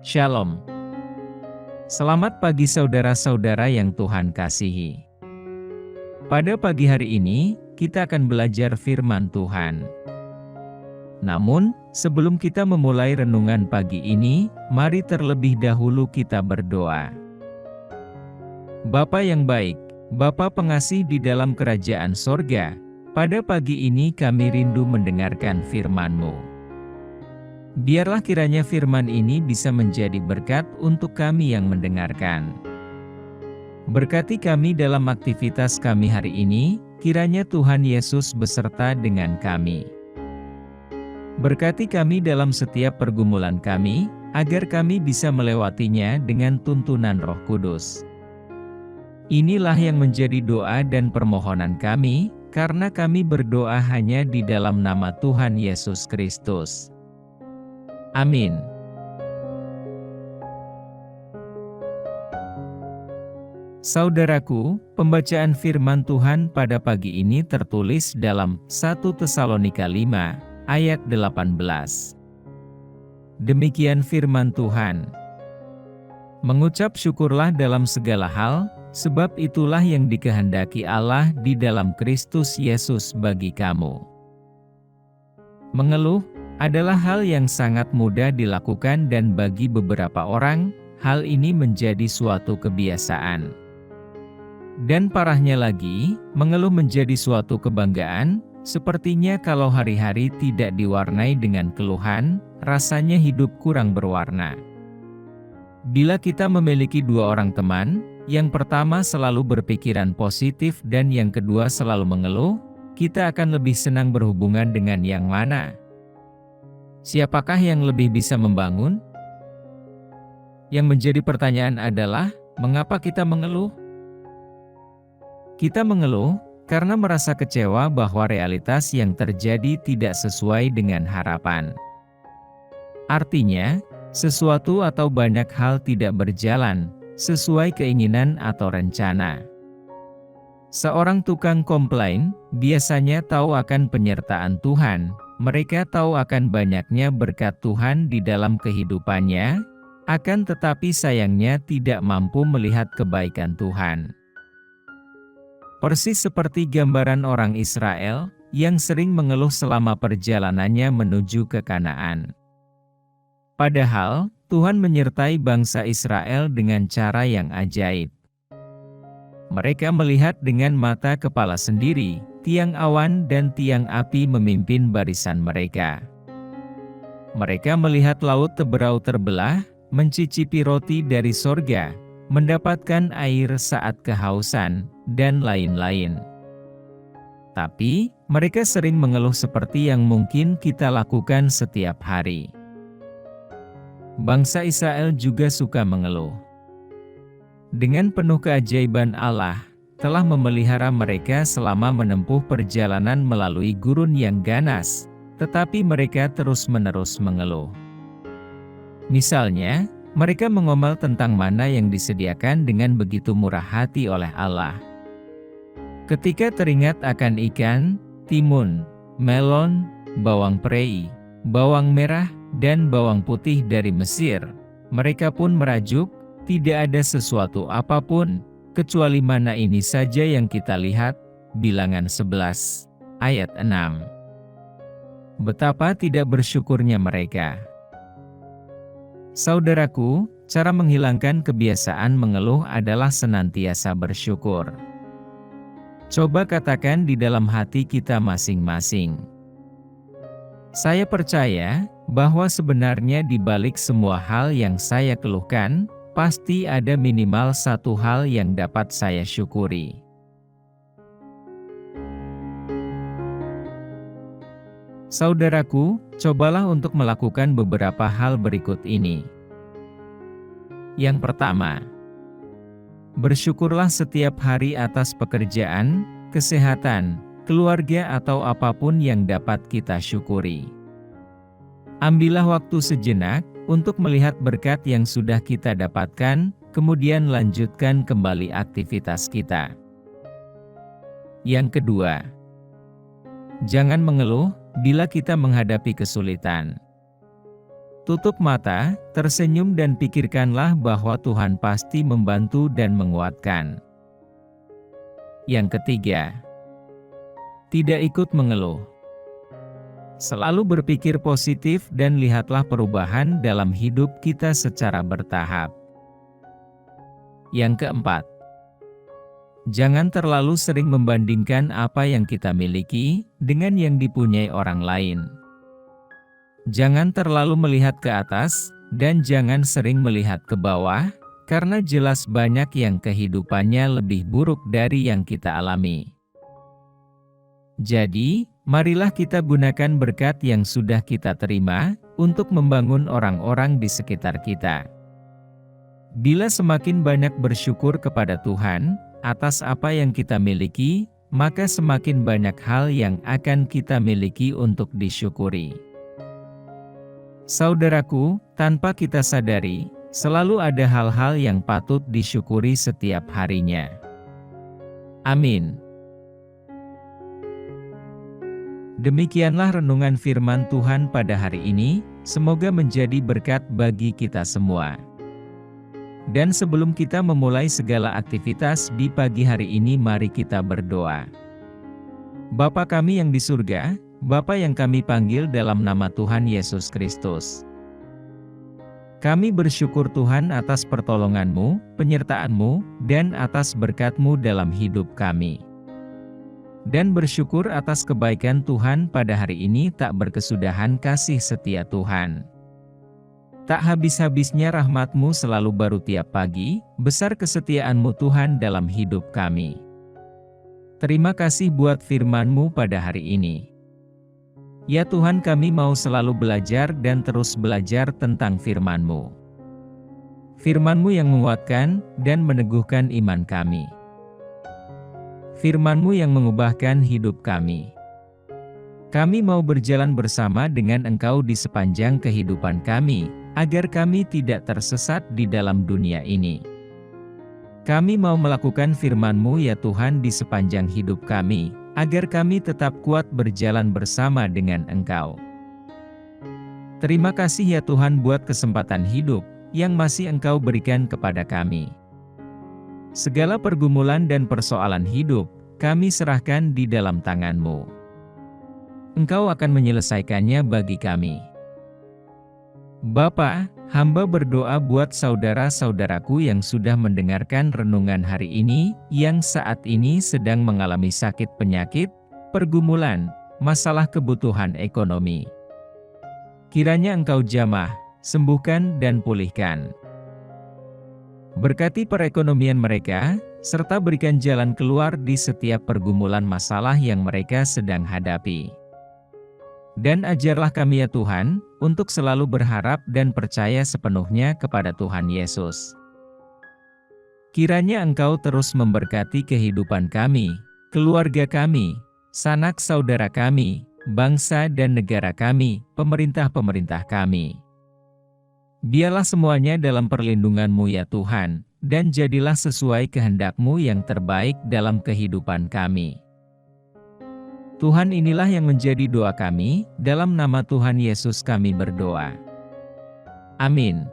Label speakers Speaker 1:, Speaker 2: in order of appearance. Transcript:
Speaker 1: Shalom. Selamat pagi saudara-saudara yang Tuhan kasihi. Pada pagi hari ini, kita akan belajar firman Tuhan. Namun, sebelum kita memulai renungan pagi ini, mari terlebih dahulu kita berdoa. Bapa yang baik, Bapa pengasih di dalam kerajaan sorga, pada pagi ini kami rindu mendengarkan firman-Mu. Biarlah kiranya firman ini bisa menjadi berkat untuk kami yang mendengarkan. Berkati kami dalam aktivitas kami hari ini, kiranya Tuhan Yesus beserta dengan kami. Berkati kami dalam setiap pergumulan kami, agar kami bisa melewatinya dengan tuntunan Roh Kudus. Inilah yang menjadi doa dan permohonan kami, karena kami berdoa hanya di dalam nama Tuhan Yesus Kristus. Amin. Saudaraku, pembacaan firman Tuhan pada pagi ini tertulis dalam 1 Tesalonika 5, ayat 18. Demikian firman Tuhan. Mengucap syukurlah dalam segala hal, sebab itulah yang dikehendaki Allah di dalam Kristus Yesus bagi kamu. Mengeluh adalah hal yang sangat mudah dilakukan dan bagi beberapa orang, hal ini menjadi suatu kebiasaan. Dan parahnya lagi, mengeluh menjadi suatu kebanggaan, sepertinya kalau hari-hari tidak diwarnai dengan keluhan, rasanya hidup kurang berwarna. Bila kita memiliki dua orang teman, yang pertama selalu berpikiran positif dan yang kedua selalu mengeluh, kita akan lebih senang berhubungan dengan yang mana? Siapakah yang lebih bisa membangun? Yang menjadi pertanyaan adalah, mengapa kita mengeluh? Kita mengeluh karena merasa kecewa bahwa realitas yang terjadi tidak sesuai dengan harapan. Artinya, sesuatu atau banyak hal tidak berjalan sesuai keinginan atau rencana. Seorang tukang komplain biasanya tahu akan penyertaan Tuhan. Mereka tahu akan banyaknya berkat Tuhan di dalam kehidupannya, akan tetapi sayangnya tidak mampu melihat kebaikan Tuhan. Persis seperti gambaran orang Israel, yang sering mengeluh selama perjalanannya menuju ke Kanaan. Padahal, Tuhan menyertai bangsa Israel dengan cara yang ajaib. Mereka melihat dengan mata kepala sendiri, tiang awan dan tiang api memimpin barisan mereka. Mereka melihat laut teberau terbelah, mencicipi roti dari sorga, mendapatkan air saat kehausan, dan lain-lain. Tapi, mereka sering mengeluh seperti yang mungkin kita lakukan setiap hari. Bangsa Israel juga suka mengeluh. Dengan penuh keajaiban Allah, telah memelihara mereka selama menempuh perjalanan melalui gurun yang ganas, tetapi mereka terus-menerus mengeluh. Misalnya, mereka mengomel tentang mana yang disediakan dengan begitu murah hati oleh Allah. Ketika teringat akan ikan, timun, melon, bawang prei, bawang merah, dan bawang putih dari Mesir, mereka pun merajuk, tidak ada sesuatu apapun, kecuali mana ini saja yang kita lihat, Bilangan 11, ayat 6. Betapa tidak bersyukurnya mereka. Saudaraku, cara menghilangkan kebiasaan mengeluh adalah senantiasa bersyukur. Coba katakan di dalam hati kita masing-masing. Saya percaya bahwa sebenarnya di balik semua hal yang saya keluhkan, pasti ada minimal satu hal yang dapat saya syukuri. Saudaraku, cobalah untuk melakukan beberapa hal berikut ini. Yang pertama, bersyukurlah setiap hari atas pekerjaan, kesehatan, keluarga atau apapun yang dapat kita syukuri. Ambillah waktu sejenak untuk melihat berkat yang sudah kita dapatkan, kemudian lanjutkan kembali aktivitas kita. Yang kedua, jangan mengeluh bila kita menghadapi kesulitan. Tutup mata, tersenyum dan pikirkanlah bahwa Tuhan pasti membantu dan menguatkan. Yang ketiga, tidak ikut mengeluh. Selalu berpikir positif dan lihatlah perubahan dalam hidup kita secara bertahap. Yang keempat, jangan terlalu sering membandingkan apa yang kita miliki dengan yang dipunyai orang lain. Jangan terlalu melihat ke atas, dan jangan sering melihat ke bawah, karena jelas banyak yang kehidupannya lebih buruk dari yang kita alami. Jadi, marilah kita gunakan berkat yang sudah kita terima, untuk membangun orang-orang di sekitar kita. Bila semakin banyak bersyukur kepada Tuhan, atas apa yang kita miliki, maka semakin banyak hal yang akan kita miliki untuk disyukuri. Saudaraku, tanpa kita sadari, selalu ada hal-hal yang patut disyukuri setiap harinya. Amin. Demikianlah renungan firman Tuhan pada hari ini, semoga menjadi berkat bagi kita semua. Dan sebelum kita memulai segala aktivitas di pagi hari ini, mari kita berdoa. Bapa kami yang di surga, Bapa yang kami panggil dalam nama Tuhan Yesus Kristus. Kami bersyukur Tuhan atas pertolongan-Mu, penyertaan-Mu, dan atas berkat-Mu dalam hidup kami. Dan bersyukur atas kebaikan Tuhan pada hari ini tak berkesudahan kasih setia Tuhan. Tak habis-habisnya rahmat-Mu selalu baru tiap pagi, besar kesetiaan-Mu Tuhan dalam hidup kami. Terima kasih buat firman-Mu pada hari ini. Ya Tuhan, kami mau selalu belajar dan terus belajar tentang firman-Mu. Firman-Mu yang menguatkan dan meneguhkan iman kami. Firman-Mu yang mengubahkan hidup kami. Kami mau berjalan bersama dengan Engkau di sepanjang kehidupan kami, agar kami tidak tersesat di dalam dunia ini. Kami mau melakukan firman-Mu ya Tuhan di sepanjang hidup kami, agar kami tetap kuat berjalan bersama dengan Engkau. Terima kasih ya Tuhan buat kesempatan hidup yang masih Engkau berikan kepada kami. Segala pergumulan dan persoalan hidup, kami serahkan di dalam tangan-Mu. Engkau akan menyelesaikannya bagi kami. Bapa, hamba berdoa buat saudara-saudaraku yang sudah mendengarkan renungan hari ini, yang saat ini sedang mengalami sakit penyakit, pergumulan, masalah kebutuhan ekonomi. Kiranya Engkau jamah, sembuhkan dan pulihkan. Berkati perekonomian mereka, serta berikan jalan keluar di setiap pergumulan masalah yang mereka sedang hadapi. Dan ajarlah kami ya Tuhan, untuk selalu berharap dan percaya sepenuhnya kepada Tuhan Yesus. Kiranya Engkau terus memberkati kehidupan kami, keluarga kami, sanak saudara kami, bangsa dan negara kami, pemerintah-pemerintah kami. Biarlah semuanya dalam perlindungan-Mu ya Tuhan, dan jadilah sesuai kehendak-Mu yang terbaik dalam kehidupan kami. Tuhan, inilah yang menjadi doa kami, dalam nama Tuhan Yesus kami berdoa. Amin.